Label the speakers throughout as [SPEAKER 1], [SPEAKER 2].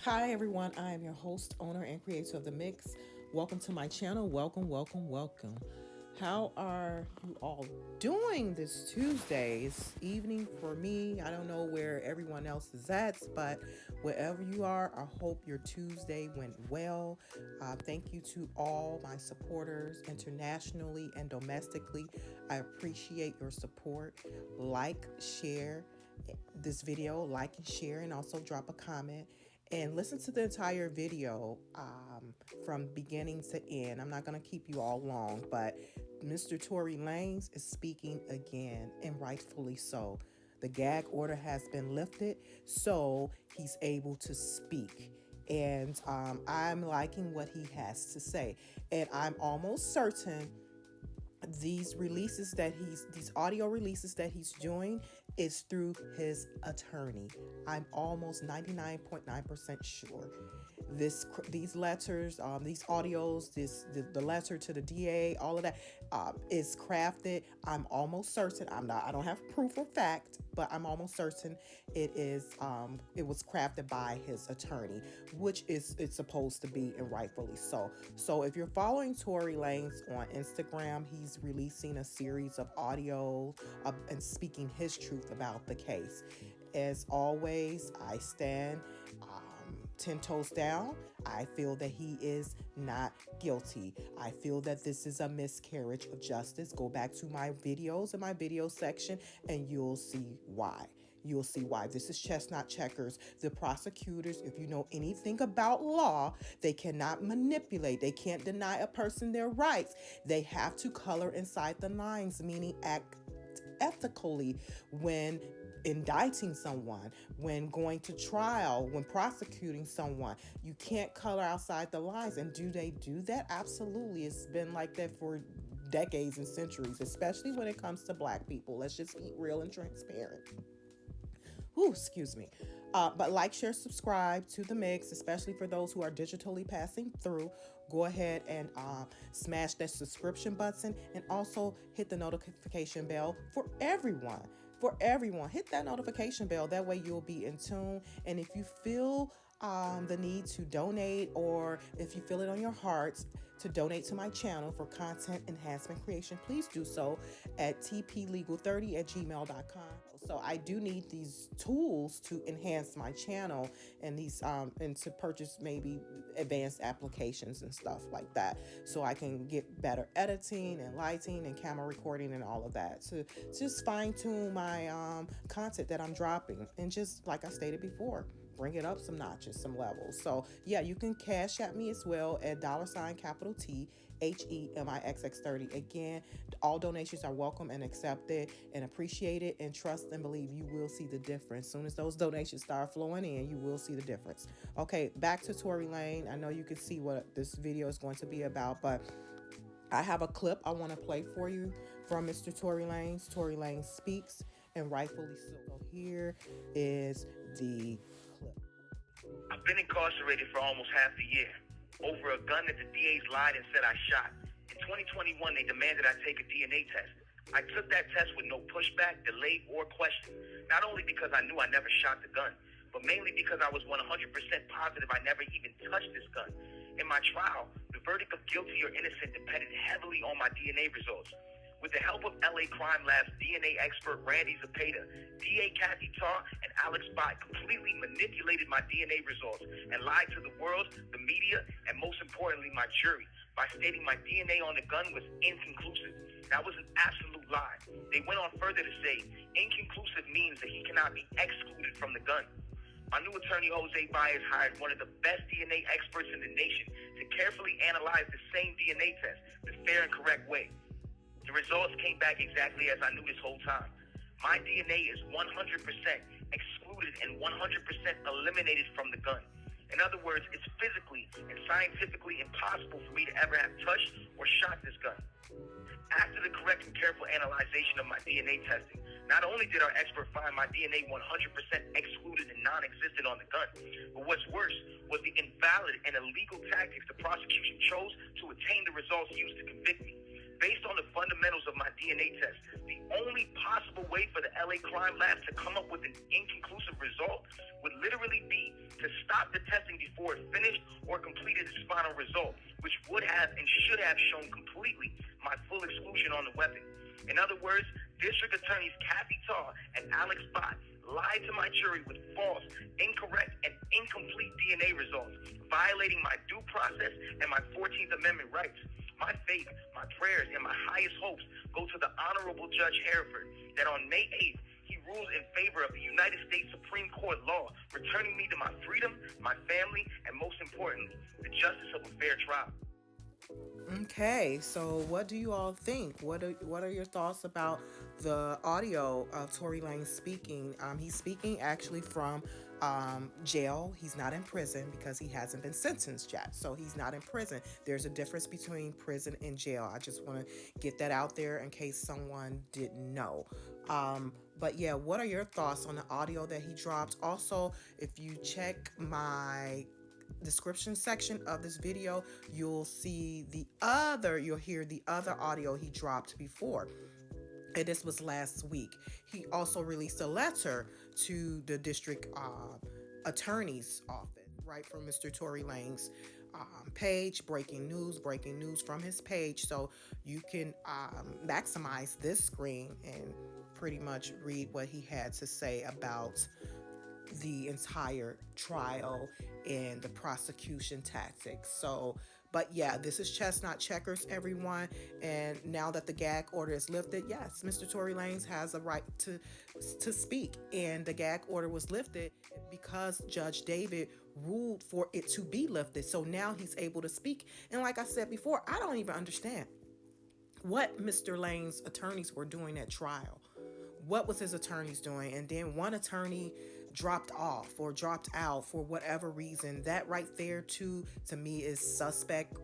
[SPEAKER 1] Hi everyone, I am your host, owner, and creator of The Mix. Welcome to my channel. Welcome. How are you all doing this Tuesday? It's evening for me. I don't know where everyone else is at, but wherever you are, I hope your Tuesday went well. Thank you to all my supporters internationally and domestically. I appreciate your support. Like, share this video, like and share, and also drop a comment and listen to the entire video from beginning to end. I'm not going to keep you all long, but Mr. Tory Lanez is speaking again, and rightfully so. The gag order has been lifted, so he's able to speak. And I'm liking what he has to say. And I'm almost certain these audio releases that he's doing is through his attorney. I'm almost 99.9% sure. These letters, these audios, the letter to the DA, all of that is crafted. I'm almost certain. I don't have proof or fact, but I'm almost certain it was crafted by his attorney, which it's supposed to be, and rightfully so. So if you're following Tory Lanez on Instagram, he's releasing a series of audio and speaking his truth about the case. As always, I stand 10 toes down. I feel that he is not guilty. I feel that this is a miscarriage of justice. Go back to my videos in my video section and you'll see why. You'll see why. This is chestnut checkers. The prosecutors, if you know anything about law, they cannot manipulate. They can't deny a person their rights. They have to color inside the lines, meaning act ethically when indicting someone, when going to trial, when prosecuting someone. You can't color outside the lines. And do they do that? Absolutely. It's been like that for decades and centuries, especially when it comes to Black people. Let's just be real and transparent. Ooh, excuse me. But like, share, subscribe to The Mix, especially for those who are digitally passing through. Go ahead and smash that subscription button and also hit the notification bell for everyone. Hit that notification bell. That way you'll be in tune. And if you feel the need to donate, or if you feel it on your heart to donate to my channel for content enhancement creation, please do so at tplegal30@gmail.com. So I do need these tools to enhance my channel and these and to purchase maybe advanced applications and stuff like that, so I can get better editing and lighting and camera recording and all of that to just fine tune my content that I'm dropping, and just like I stated before, bring it up some notches, some levels. So yeah, you can cash at me as well at $THEMIXX30. Again, all donations are welcome and accepted and appreciated, and trust and believe you will see the difference. As soon as those donations start flowing in, you will see the difference. Okay, back to Tory Lanez. I know you can see what this video is going to be about, but I have a clip I want to play for you from Mr. Tory Lanez. Tory Lanez Speaks, and rightfully so. So here is the clip.
[SPEAKER 2] I've been incarcerated for almost half a year over a gun that the DAs lied and said I shot. In 2021, they demanded I take a DNA test. I took that test with no pushback, delay, or question. Not only because I knew I never shot the gun, but mainly because I was 100% positive I never even touched this gun. In my trial, the verdict of guilty or innocent depended heavily on my DNA results. With the help of LA Crime Lab's DNA expert Randy Zepeda, DA Kathy Tarr, and Alex Bott completely manipulated my DNA results and lied to the world, the media, and most importantly, my jury, by stating my DNA on the gun was inconclusive. That was an absolute lie. They went on further to say, inconclusive means that he cannot be excluded from the gun. My new attorney, Jose Baez, hired one of the best DNA experts in the nation to carefully analyze the same DNA test the fair and correct way. The results came back exactly as I knew this whole time. My DNA is 100% excluded and 100% eliminated from the gun. In other words, it's physically and scientifically impossible for me to ever have touched or shot this gun. After the correct and careful analyzation of my DNA testing, not only did our expert find my DNA 100% excluded and non-existent on the gun, but what's worse was the invalid and illegal tactics the prosecution chose to attain the results used to convict me. Based on the fundamentals of my DNA test, the only possible way for the LA Crime Lab to come up with an inconclusive result would literally be to stop the testing before it finished or completed its final result, which would have and should have shown completely my full exclusion on the weapon. In other words, District Attorneys Kathy Tarr and Alex Bott lied to my jury with false, incorrect, and incomplete DNA results, violating my due process and my 14th Amendment rights. My faith, my prayers, and my highest hopes go to the Honorable Judge Hereford that on May 8th, he rules in favor of the United States Supreme Court law, returning me to my freedom, my family, and most importantly, the justice of a fair trial.
[SPEAKER 1] Okay, so what do you all think? What are your thoughts about the audio of Tory Lanez speaking? He's speaking actually from jail. He's not in prison because he hasn't been sentenced yet. So he's not in prison. There's a difference between prison and jail. I just want to get that out there in case someone didn't know. But yeah, what are your thoughts on the audio that he dropped? Also, if you check my description section of this video, you'll hear the other audio he dropped before. And this was last week. He also released a letter to the district attorney's office, right, from Mr. Tory Lanez page, breaking news from his page. So you can maximize this screen and pretty much read what he had to say about the entire trial and the prosecution tactics. So, but yeah, this is chestnut checkers, everyone. And now that the gag order is lifted, yes, Mr. Tory Lanez has a right to speak. And the gag order was lifted because Judge David ruled for it to be lifted. So now he's able to speak. And like I said before, I don't even understand what Mr. Lanez's attorneys were doing at trial. What was his attorneys doing? And then one attorney dropped off or dropped out for whatever reason. That right there to me is suspect,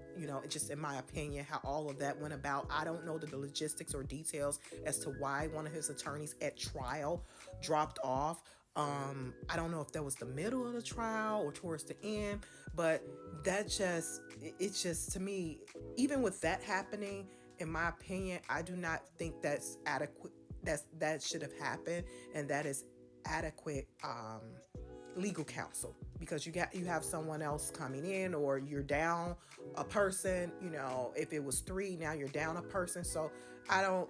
[SPEAKER 1] just in my opinion, how all of that went about. I don't know the logistics or details as to why one of his attorneys at trial dropped off. I don't know if that was the middle of the trial or towards the end, but it's just to me, even with that happening, in my opinion, I do not think that's adequate. That should have happened, and that is adequate legal counsel, because you have someone else coming in, or you're down a person. If it was 3, now you're down a person. So I don't,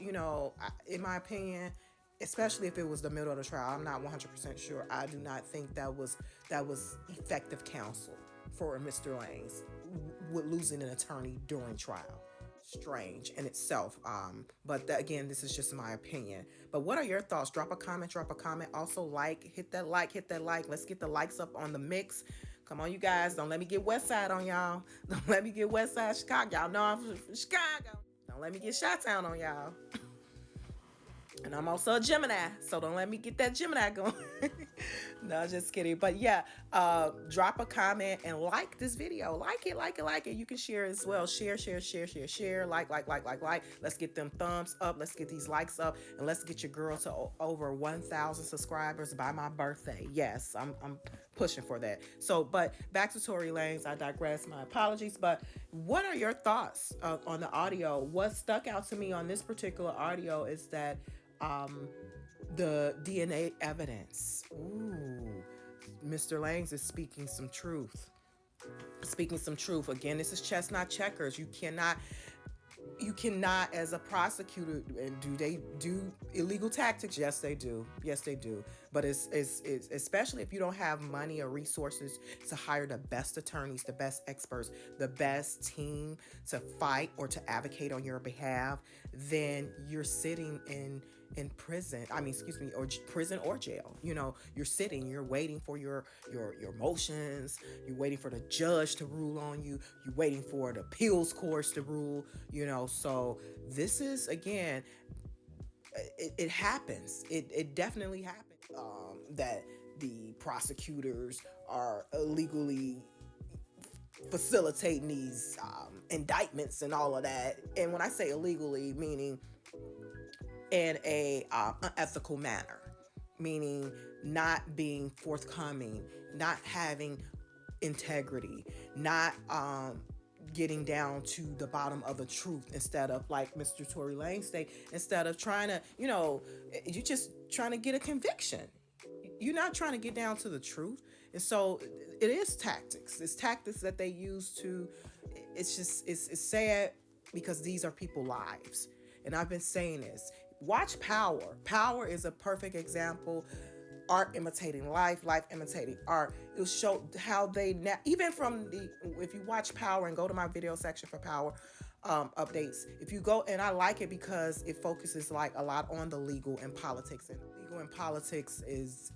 [SPEAKER 1] in my opinion, especially if it was the middle of the trial, I'm not 100% sure. I do not think that was effective counsel for Mr. Lanez with losing an attorney during trial. Strange in itself, but again, this is just my opinion. But what are your thoughts? Drop a comment. Also hit that like. Let's get the likes up on the mix. Come on, you guys, don't let me get West Side on y'all. Don't let me get West Side Chicago. Y'all know I'm from Chicago. Don't let me get Chi-Town on y'all. And I'm also a Gemini, so don't let me get that Gemini going. No, just kidding. But yeah, drop a comment and like this video. Like it. You can share it as well. Share. Like. Let's get them thumbs up. Let's get these likes up. And let's get your girl to over 1,000 subscribers by my birthday. Yes, I'm pushing for that. So, but back to Tory Lanez. I digress. My apologies. But what are your thoughts on the audio? What stuck out to me on this particular audio is that the DNA evidence. Ooh, Mr. Lanez is speaking some truth. Again, this is chestnut checkers. You cannot, as a prosecutor, and do they do illegal tactics? Yes, they do. But it's especially if you don't have money or resources to hire the best attorneys, the best experts, the best team to fight or to advocate on your behalf, then you're sitting in prison. Or prison or jail. You're waiting for your motions. You're waiting for the judge to rule on you. You're waiting for the appeals courts to rule. So this is, again, it happens. It definitely happens that the prosecutors are illegally facilitating these indictments and all of that. And when I say illegally, meaning in a unethical manner, meaning not being forthcoming, not having integrity, not getting down to the bottom of the truth, instead of, like Mr. Tory Lanez say, instead of trying to, you're just trying to get a conviction. You're not trying to get down to the truth. And so it is tactics. It's tactics that they use to, it's sad, because these are people's lives. And I've been saying this. Watch Power. Power is a perfect example. Art imitating life, life imitating art. It'll show how they, even from if you watch Power and go to my video section for Power updates, if you go, and I like it because it focuses like a lot on the legal and politics. And legal and politics is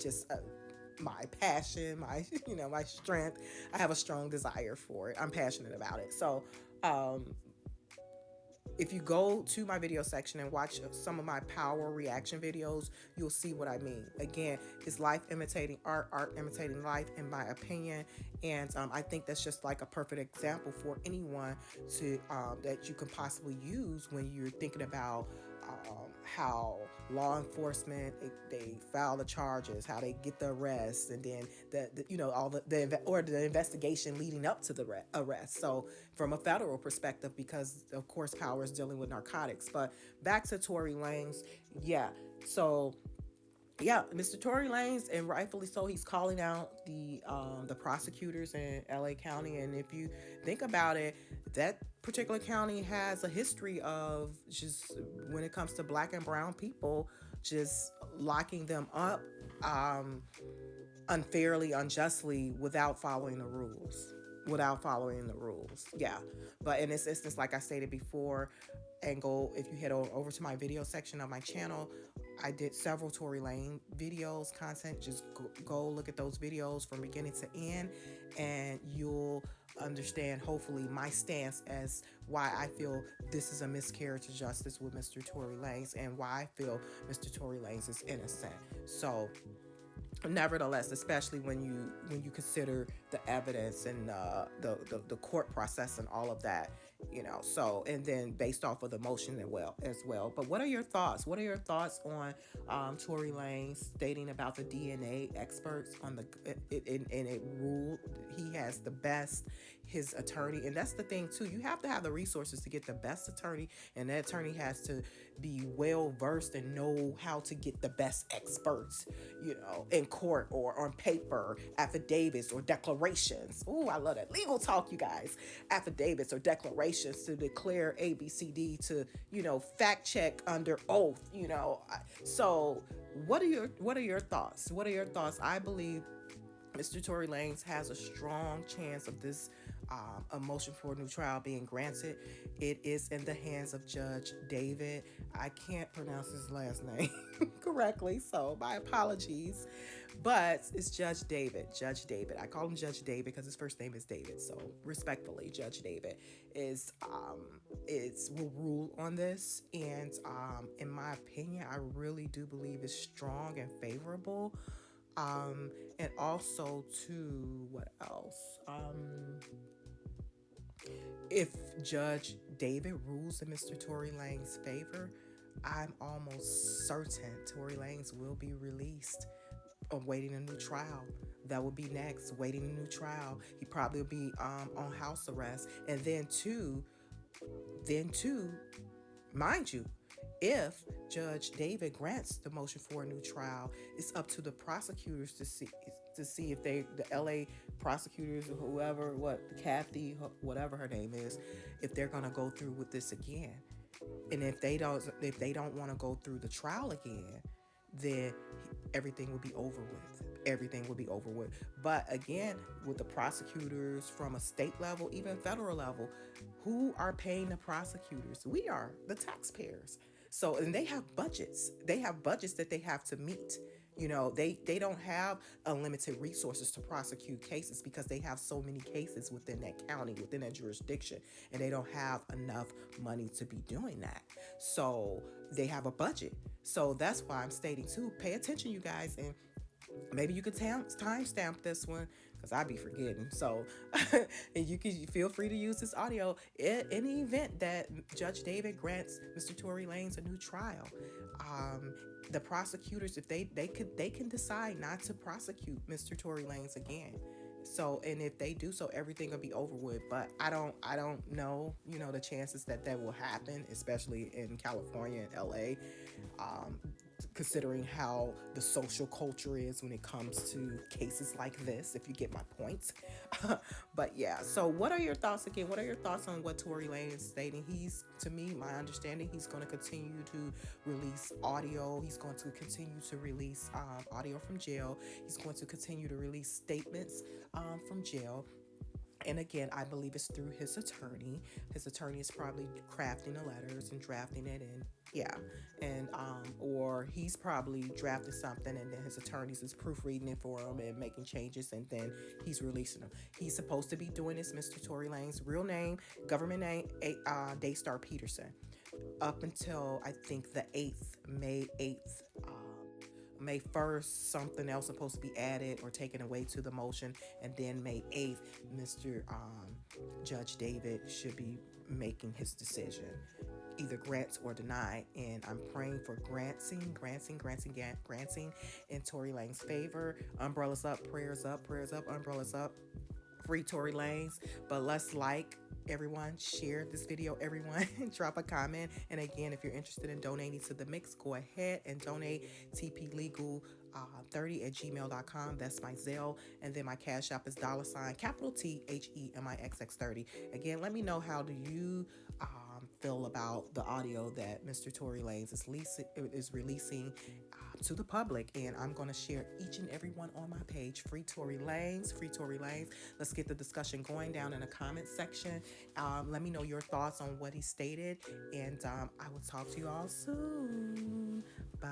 [SPEAKER 1] just my passion, my my strength. I have a strong desire for it. I'm passionate about it. So if you go to my video section and watch some of my Power reaction videos, you'll see what I mean. Again, it's life imitating art, art imitating life, in my opinion. And I think that's just like a perfect example for anyone to that you can possibly use when you're thinking about how law enforcement, they file the charges, how they get the arrest, and then all the investigation leading up to the arrest. So from a federal perspective, because of course Power is dealing with narcotics. But back to Tory Lanez, Mr. Tory Lanez, and rightfully so, he's calling out the prosecutors in LA County. And if you think about it, that particular county has a history of, just when it comes to Black and brown people, just locking them up unfairly, unjustly, without following the rules. Yeah. But in this instance, like I stated before, and if you head over to my video section of my channel, I did several Tory Lanez videos, content. Just go look at those videos from beginning to end, and you'll understand, hopefully, my stance as why I feel this is a miscarriage of justice with Mr. Tory Lanez, and why I feel Mr. Tory Lanez is innocent. So nevertheless, especially when you consider the evidence and the court process and all of that, so, and then based off of the motion as well. But what are your thoughts? What are your thoughts on Tory Lanez stating about the DNA experts on in it ruled he has the best, his attorney? And that's the thing too, you have to have the resources to get the best attorney, and that attorney has to be well versed and know how to get the best experts, in court or on paper, affidavits or declarations. Ooh, I love that legal talk, you guys. Affidavits or declarations to declare ABCD, to fact check under oath. So what are your thoughts? What are your thoughts? I believe Mr. Tory Lanez has a strong chance of this a motion for a new trial being granted. It is in the hands of Judge David. I can't pronounce his last name correctly, so my apologies. But it's Judge David. Judge David. I call him Judge David because his first name is David. So respectfully, Judge David will rule on this. And in my opinion, I really do believe it's strong and favorable. And also to what else? If Judge David rules in Mr. Tory Lanez's favor, I'm almost certain Tory Lanez will be released, awaiting a new trial. That will be next, waiting a new trial. He probably will be on house arrest. And then too, mind you, if Judge David grants the motion for a new trial, it's up to the prosecutors to see if the LA prosecutors or whoever, Kathy, whatever her name is, if they're gonna go through with this again. And if they don't want to go through the trial again, then everything will be over with. Everything will be over with. But again, with the prosecutors from a state level, even federal level, who are paying the prosecutors? We are, the taxpayers. So, and they have budgets. They have budgets that they have to meet. They don't have unlimited resources to prosecute cases because they have so many cases within that county, within that jurisdiction, and they don't have enough money to be doing that. So they have a budget. So that's why I'm stating too, pay attention, you guys, and maybe you could timestamp this one, because I be forgetting. So and you can feel free to use this audio in the event that Judge David grants Mr. Tory Lanez a new trial. The prosecutors, if they can decide not to prosecute Mr. Tory Lanez again. So, and if they do so, everything will be over with. But I don't know, the chances that that will happen, especially in California and LA. Um, Considering how the social culture is when it comes to cases like this, if you get my point. But yeah, so what are your thoughts again? What are your thoughts on what Tory Lane is stating? He's, to me, my understanding, he's going to continue to release audio. He's going to continue to release audio from jail. He's going to continue to release statements from jail. And again, I believe it's through his attorney. His attorney is probably crafting the letters and drafting it in. Yeah. And or he's probably drafted something and then his attorneys is proofreading it for him and making changes and then he's releasing them. He's supposed to be doing this, Mr. Tory Lanez, real name, government name, Daystar Peterson. Up until I think the 8th, May 8th. May 1st, something else supposed to be added or taken away to the motion, and then May 8th, Mr. Judge David should be making his decision, either grants or deny. And I'm praying for granting in Tory Lanez's favor. Umbrellas up, prayers up, umbrellas up. Free Tory Lanez. But let's everyone, share this video, everyone. Drop a comment. And again, if you're interested in donating to the mix, go ahead and donate. tplegal30@gmail.com. That's my Zelle. And then my cash app is $ capital THEMIXX30. Again, let me know, how do you feel about the audio that Mr. Tory Lanez is releasing to the public? And I'm going to share each and every one on my page. Free Tory Lanez, free Tory Lanez. Let's get the discussion going down in the comment section. Let me know your thoughts on what he stated, and I will talk to you all soon. Bye.